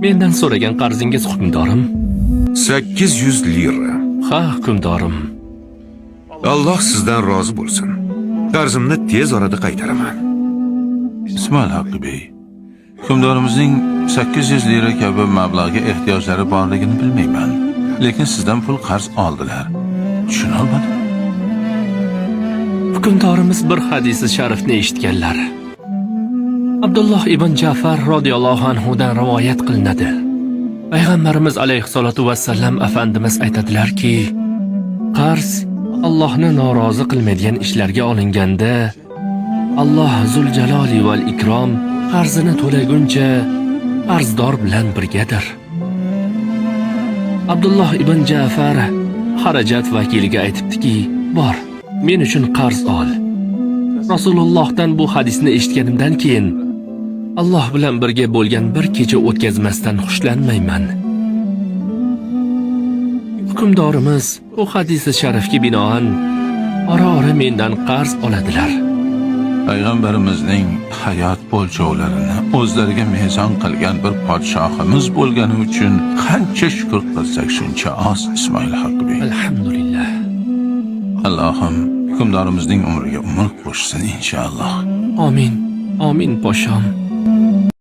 Mendan so'ragan qarzingiz hukmdorim. 800 lira. Ha, hukmdorim. Alloh sizdan rozi bo'lsin. Qarzimni tez orada qaytaraman. Ismoil Haqqi bey, hukmdorimizning 800 lira kabi mablag'ga ehtiyojlari borligini bilmayman. Lekin sizdan pul qarz oldilar. Tushuna olmadim. Hukmdorimiz bir hadisi sharifni eshitganlar. Abdulloh ibn Ja'far radhiyallohu anhu dan rivoyat qilinadi. Payg'ambarimiz alayhisolatu vassalam afandimiz aytadilarki, qarz Allohni norozi qilmaydigan ishlarga olinganda Alloh zul jaloli val ikrom qarzini to'laguncha qarzdor bilan birgadir. Abdulloh ibn Ja'far xarajat vakiliga aytibdiki, bor, men uchun qarz ol. Rasulullohdan bu hadisni eshitganimdan keyin Alloh bilan birga bo'lgan bir kecha o'tkazmasdan xushlanmayman. Hukmdorimiz bu hadisi sharifga binoan ora-ora mendan qarz oladilar. Payg'ambarimizning hayot o'lchovlarini o'zlariga mezon qilgan bir podshohimiz bo'lgani uchun qancha shukr qilsak shuncha oz. Ismoil Haqqi bey, Alhamdulillah. Allohim hukmdorimizning umriga umr qo'shsin inshaalloh. Amin. Amin posham.